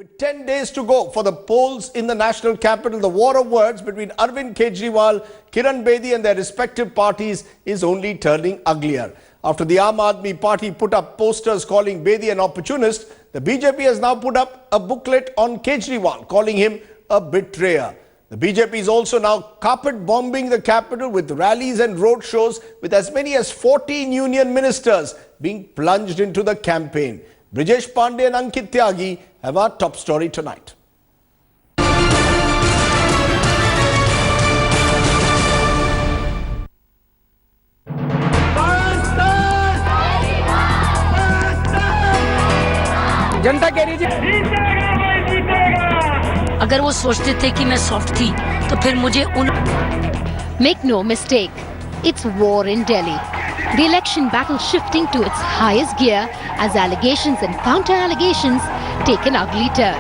With 10 days to go for the polls in the national capital, the war of words between Arvind Kejriwal, Kiran Bedi and their respective parties is only turning uglier. After the Aam Aadmi Party put up posters calling Bedi an opportunist, the BJP has now put up a booklet on Kejriwal calling him a betrayer. The BJP is also now carpet bombing the capital with rallies and road shows with as many as 14 union ministers being plunged into the campaign. Brijesh Pandey and Ankit Tyagi have our top story tonight. जनता कह रही है अगर वो सोचते थे कि मैं soft थी तो फिर मुझे उन Make no mistake, it's war in Delhi. The election battle shifting to its highest gear as allegations and counter-allegations take an ugly turn.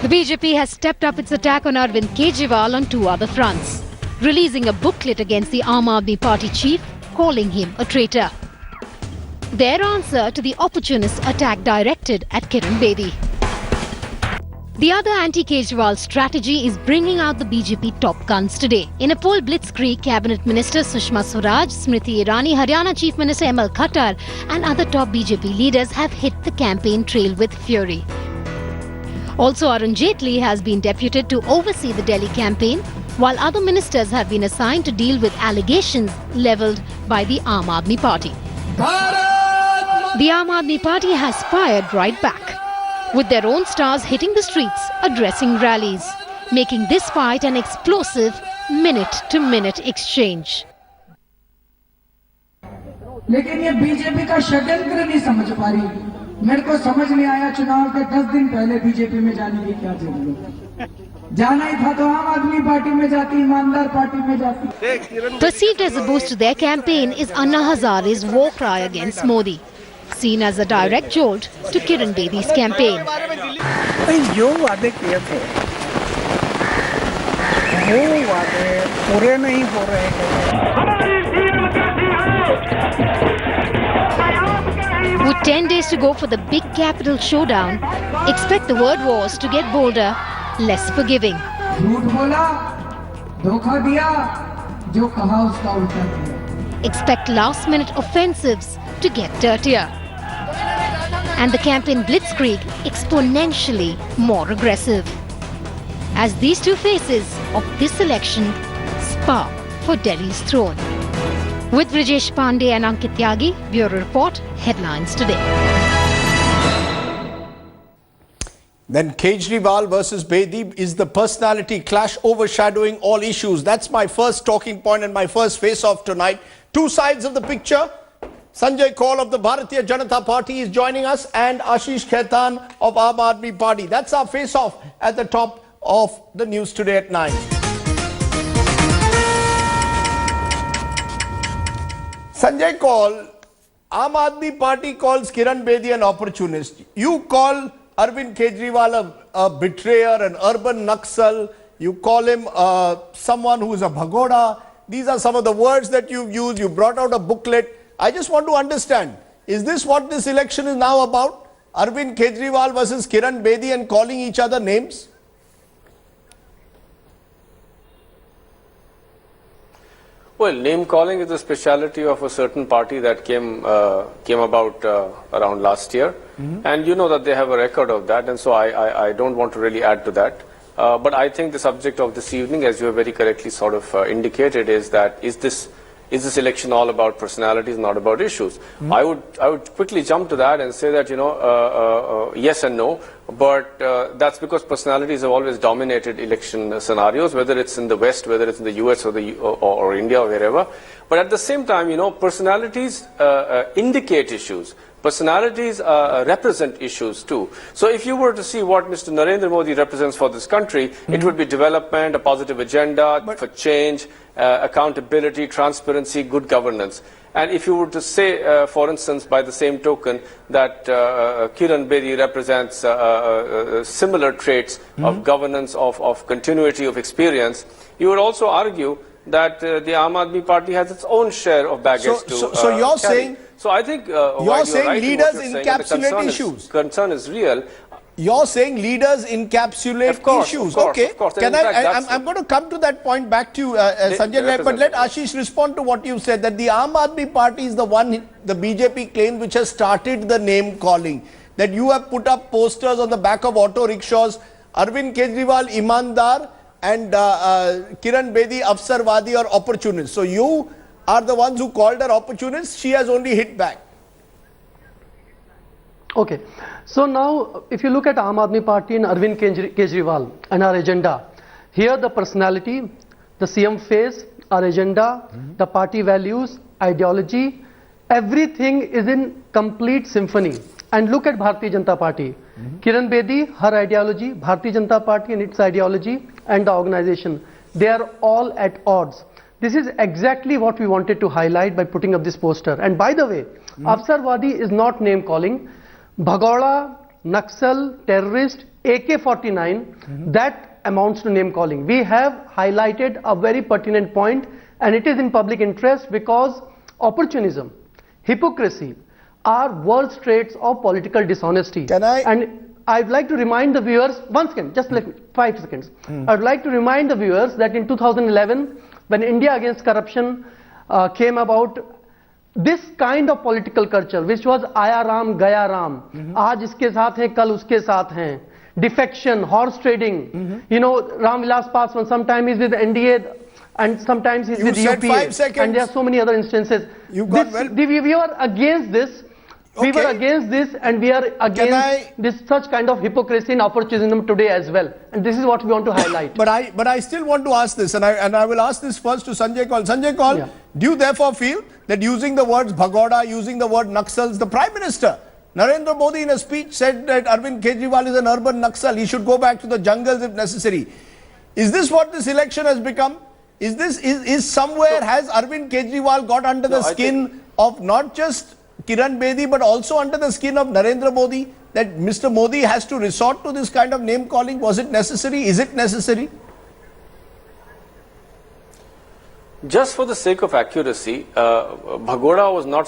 The BJP has stepped up its attack on Arvind Kejriwal on two other fronts, releasing a booklet against the Aam Aadmi Party chief, calling him a traitor. Their answer to the opportunist attack directed at Kiran Bedi. The other anti-Kejriwal strategy is bringing out the BJP top guns today. In a poll blitzkrieg, Cabinet Minister Sushma Swaraj, Smriti Irani, Haryana Chief Minister ML Khattar and other top BJP leaders have hit the campaign trail with fury. Also, Arun Jaitley has been deputed to oversee the Delhi campaign, while other ministers have been assigned to deal with allegations levelled by the Aam Aadmi Party. The Aam Aadmi Party has fired right back, with their own stars hitting the streets, addressing rallies, making this fight an explosive minute-to-minute exchange. लेकिन ये BJP का षड्यंत्र नहीं समझ पा रही। मेरे को समझ नहीं आया चुनाव के 10 दिन पहले बीजेपी में जाने की क्या जरूरत। जाना ही था तो आम आदमी पार्टी में जाती, ईमानदार पार्टी में जाती। Perceived as a boost to their campaign is Anna Hazare's war cry against Modi, seen as a direct jolt to Kiran Bedi's campaign. जो वादे किए थे वो वादे पूरे नहीं हो रहे हैं। With 10 days to go for the big capital showdown, expect the word wars to get bolder, less forgiving. झूठ बोला, धोखा दिया, जो कहा उसका उल्टा किया। Expect last-minute offensives to get dirtier. And the campaign blitzkrieg exponentially more aggressive. As these two faces of this election spar for Delhi's throne. With Brijesh Pandey and Ankit Tyagi, Bureau Report, Headlines Today. Then Kejriwal versus Bedi is the personality clash overshadowing all issues. That's my first talking point and my first face-off tonight. Two sides of the picture. Sanjay Kaul of the Bharatiya Janata Party is joining us and Ashish Khaitan of Aam Aadmi Party. That's our face-off at the top of the news today at 9. Sanjay Kaul, Aam Aadmi Party calls Kiran Bedi an opportunist. You call Arvind Kejriwal a betrayer, an urban Naxal. You call him someone who is a bhagoda. These are some of the words that you've used. You brought out a booklet. I just want to understand, is this what this election is now about? Arvind Kejriwal versus Kiran Bedi and calling each other names? Well, name calling is a speciality of a certain party that came about around last year. And you know that they have a record of that, and so I don't want to really add to that. But I think the subject of this evening, as you have very correctly sort of indicated, is that is this election all about personalities, not about issues? I would quickly jump to that and say that, you know, yes and no, but that's because personalities have always dominated election scenarios, whether it's in the West, whether it's in the US or India or wherever. But at the same time, you know, personalities indicate issues. Personalities represent issues too. So if you were to see what Mr. Narendra Modi represents for this country, it would be development, a positive agenda for change, accountability, transparency, good governance. And if you were to say, for instance, by the same token, that Kiran Bedi represents similar traits of governance, of continuity of experience, you would also argue that the Aam Aadmi Party has its own share of baggage So you're saying So I think You're saying right leaders in what you're saying, encapsulate the issues. Concern is real. You're saying leaders encapsulate Of course, issues. of course, Okay. of course. Can In fact, I'm going to come to that point back to you, Sanjay Naik, but let Ashish respond to what you said, that the Aam Aadmi Party is the one, the BJP claims, which has started the name calling. That you have put up posters on the back of auto rickshaws, Arvind Kejriwal, Imandar, and Kiran Bedi, Afsarwadi or opportunist. So you are the ones who called her opportunist. She has only hit back. Okay, so now if you look at Aam Aadmi Party and Arvind Kejriwal and our agenda, here the personality, the CM face, our agenda, the party values, ideology, everything is in complete symphony. And look at Bharatiya Janata Party. Kiran Bedi, her ideology, Bharatiya Janata Party and its ideology, and the organization, they are all at odds. This is exactly what we wanted to highlight by putting up this poster. And by the way, Afsarwadi is not name calling. Bhagauda, Naxal, terrorist, AK-49, that amounts to name calling. We have highlighted a very pertinent point, and it is in public interest because opportunism, hypocrisy are worst traits of political dishonesty. Can I? And I'd like to remind the viewers, once again, just let me, 5 seconds. I'd like to remind the viewers that in 2011, when India Against Corruption came about, this kind of political culture, which was Aya Ram, Gaya Ram, aaj iske saath hai, kal uske saath hai, defection, horse trading, you know, Ram Vilas Paswan, sometimes he's with NDA and sometimes he's You with said UPA. 5 seconds. And there are so many other instances. You got well. We were against this. We were Okay. against this, and we are against this such kind of hypocrisy and opportunism today as well. And this is what we want to highlight. But I still want to ask this, and I will ask this first to Sanjay Kaul. Sanjay Kaul, Yeah. do you therefore feel that using the words Bhagauda, using the word Naxals, the Prime Minister, Narendra Modi in a speech said that Arvind Kejriwal is an urban Naxal, he should go back to the jungles if necessary. Is this what this election has become? Is somewhere, has Arvind Kejriwal got under the skin of not just Kiran Bedi, but also under the skin of Narendra Modi, that Mr. Modi has to resort to this kind of name calling? Was it necessary? Is it necessary? Just for the sake of accuracy, Bhagauda was not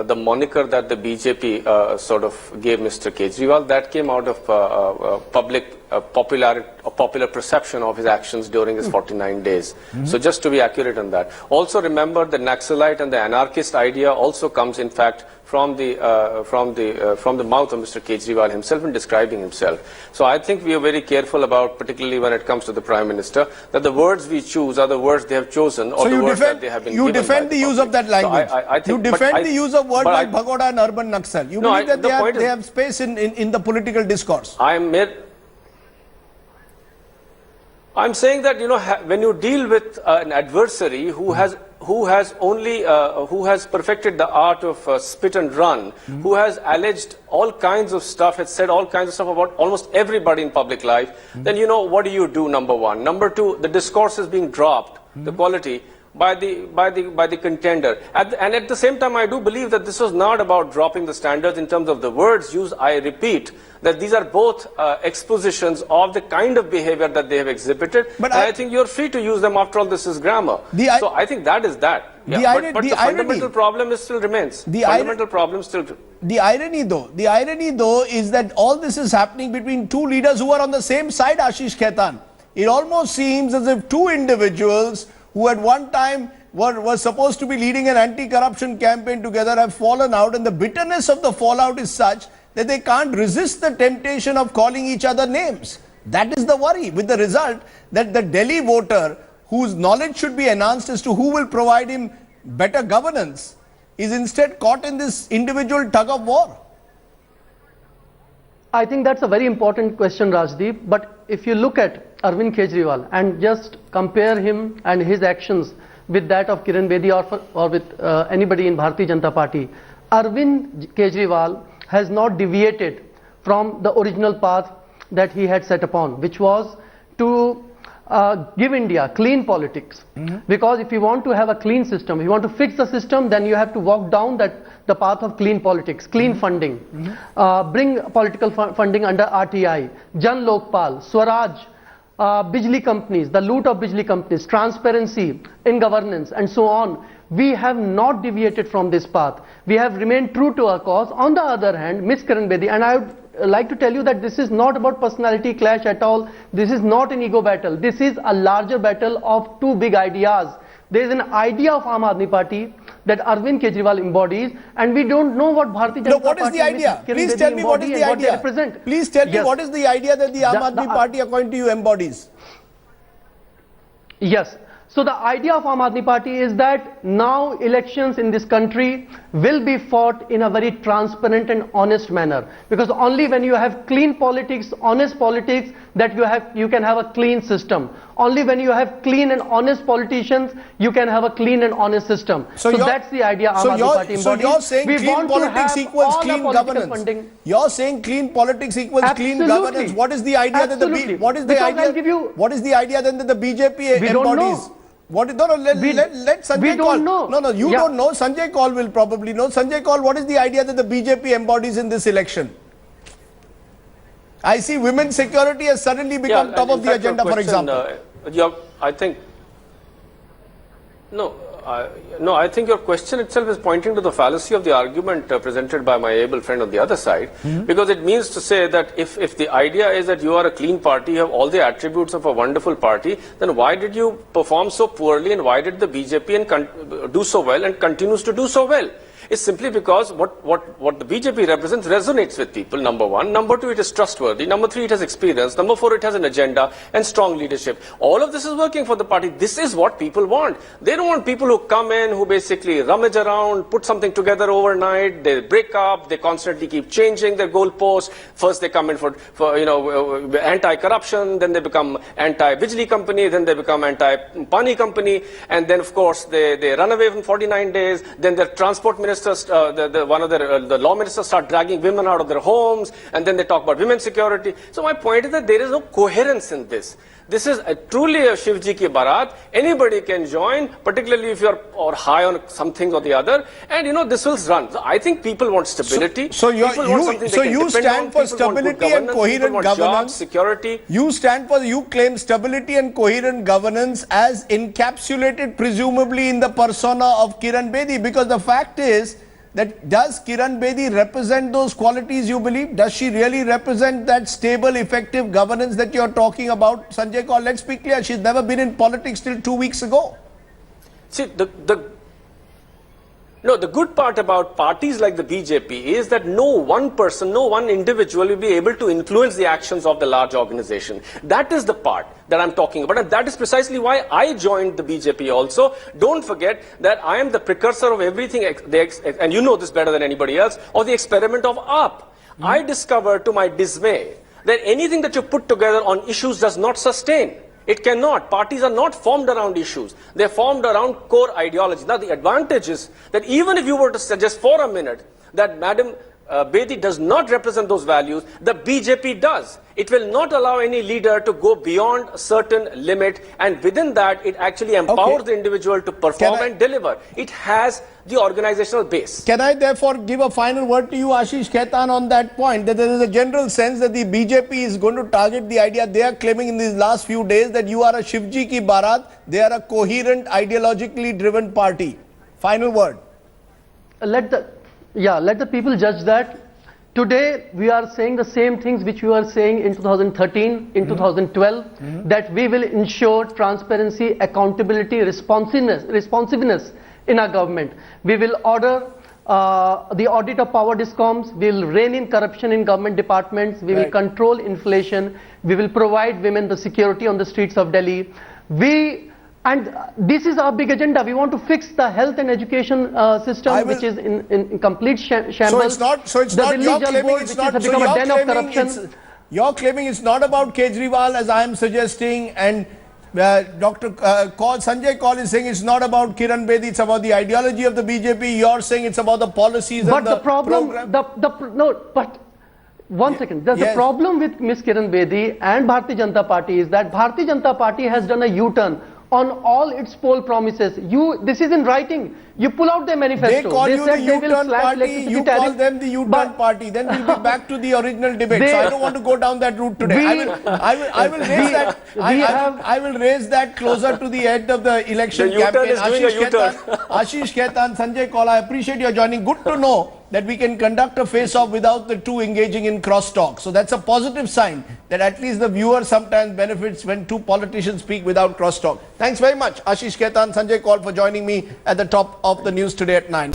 the moniker that the BJP sort of gave Mr. Kejriwal. That came out of popular perception of his actions during his 49 days. So just to be accurate on that. Also remember, the Naxalite and the anarchist idea also comes, in fact, from the mouth of Mr. Kejriwal himself in describing himself. So I think we are very careful about, particularly when it comes to the Prime Minister, that the words we choose are the words they have chosen, or So the you words defend, that they have been you given defend by the use of that public. language. So I think, you defend the use of words but like Bhagauda and urban Naxal. You believe that they have space in the political discourse. I'm saying that, you know, when you deal with an adversary who has perfected the art of spit and run, who has alleged all kinds of stuff, has said all kinds of stuff about almost everybody in public life, then, you know, what do? Number one. Number two, the discourse is being dropped, the quality, by the contender. And at the same time, I do believe that this was not about dropping the standards in terms of the words used. I repeat that these are both expositions of the kind of behavior that they have exhibited. But I think you're free to use them. After all, this is grammar. So I think that is that. Yeah. But the fundamental problem still remains. The irony though is that all this is happening between two leaders who are on the same side, Ashish Khaitan. It almost seems as if two individuals who at one time were supposed to be leading an anti-corruption campaign together have fallen out, and the bitterness of the fallout is such that they can't resist the temptation of calling each other names. That is the worry, with the result that the Delhi voter, whose knowledge should be enhanced as to who will provide him better governance, is instead caught in this individual tug of war. I think that's a very important question, Rajdeep. But if you look at Arvind Kejriwal and just compare him and his actions with that of Kiran Bedi or with anybody in Bharatiya Janata Party, Arvind Kejriwal has not deviated from the original path that he had set upon, which was to give India clean politics. Because if you want to have a clean system, if you want to fix the system, then you have to walk down the path of clean politics, clean funding, bring political funding under RTI, Jan Lokpal, Swaraj, Bijli companies, the loot of Bijli companies, transparency in governance and so on, we have not deviated from this path. We have remained true to our cause. On the other hand, Ms. Kiran Bedi, and I would like to tell you that this is not about personality clash at all. This is not an ego battle. This is a larger battle of two big ideas. There is an idea of Aam Aadmi Party that Arvind Kejriwal embodies, and we don't know what Bharatiya Janata No, what is Party the idea? Please tell me what is the idea. Please tell me what is the idea that the Aam Aadmi Party, according to you, embodies. Yes. So the idea of Aam Aadmi Party is that now elections in this country will be fought in a very transparent and honest manner, because only when you have clean politics, honest politics, that you can have a clean system. Only when you have clean and honest politicians, you can have a clean and honest system. So that's the idea Aam Aadmi Party embodies. So you're saying clean politics equals clean governance. You're saying clean politics equals clean governance. What is the idea that what is the idea then that the BJP embodies? What is, let Sanjay Kaul. No, you don't know. Sanjay Kaul will probably know. Sanjay Kaul, what is the idea that the BJP embodies in this election? I see women's security has suddenly become top of the agenda, for example. I think I think your question itself is pointing to the fallacy of the argument presented by my able friend on the other side, because it means to say that if the idea is that you are a clean party, you have all the attributes of a wonderful party, then why did you perform so poorly, and why did the BJP do so well and continues to do so well? It's simply because what the BJP represents resonates with people, number one. Number two, it is trustworthy. Number three, it has experience. Number four, it has an agenda and strong leadership. All of this is working for the party. This is what people want. They don't want people who come in, who basically rummage around, put something together overnight, they break up, they constantly keep changing their goalposts. First they come in for anti-corruption, then they become anti-Bijli company, then they become anti-Pani company, and then of course they run away in 49 days, then their transport minister the law ministers start dragging women out of their homes, and then they talk about women's security. So my point is that there is no coherence in this. This is truly a Shivji ki Barat. Anybody can join, particularly if you're high on something or the other, and this will run. So I think people want stability. So you stand for stability and coherent governance. Jobs, security. You claim stability and coherent governance as encapsulated presumably in the persona of Kiran Bedi, because the fact is that does Kiran Bedi represent those qualities, you believe? Does she really represent that stable, effective governance that you're talking about? Sanjay Kaul, let's be clear, she's never been in politics till 2 weeks ago. See, the good part about parties like the BJP is that no one person, no one individual will be able to influence the actions of the large organization. That is the part that I'm talking about, and that is precisely why I joined the BJP also. Don't forget that I am the precursor of everything, and you know this better than anybody else, of the experiment of AAP. I discovered to my dismay that anything that you put together on issues does not sustain. It cannot. Parties are not formed around issues. They're formed around core ideology. Now, the advantage is that even if you were to suggest for a minute that Madam Bedi does not represent those values, the BJP does. It will not allow any leader to go beyond a certain limit, and within that, it actually empowers the individual to perform and deliver. It has the organizational base. Can I therefore give a final word to you, Ashish Khaitan, on that point, that there is a general sense that the BJP is going to target the idea they are claiming in these last few days that you are a Shivji ki Barat, they are a coherent, ideologically driven party. Final word. Let the people judge that. Today we are saying the same things which we were saying in 2013, in 2012, that we will ensure transparency, accountability, responsiveness in our government. We will order the audit of power discoms, we will rein in corruption in government departments, we will control inflation, we will provide women the security on the streets of Delhi. And this is our big agenda. We want to fix the health and education system, which is in complete shambles. So it's not you're claiming it's not. So you're claiming it's not about Kejriwal, as I am suggesting, and Sanjay Kaul is saying it's not about Kiran Bedi. It's about the ideology of the BJP. You're saying it's about the policies and the program. One second. The problem with Ms. Kiran Bedi and Bharatiya Janata Party is that Bharatiya Janata Party has done a U-turn on all its poll promises. This is in writing. You pull out their manifesto. They call you the said they will U-turn slash party, electricity you tariff, call them the U-turn but party. Then we'll be back to the original debate. They- So I don't want to go down that route today. I will raise that. I will raise that closer to the end of the election The U-turn campaign. is doing a U-turn. Ashish Khaitan, Sanjay Kaul, I appreciate your joining. Good to know that we can conduct a face-off without the two engaging in crosstalk. So that's a positive sign that at least the viewer sometimes benefits when two politicians speak without crosstalk. Thanks very much, Ashish Khaitan, Sanjay Kaul, for joining me at the top of the news today at 9.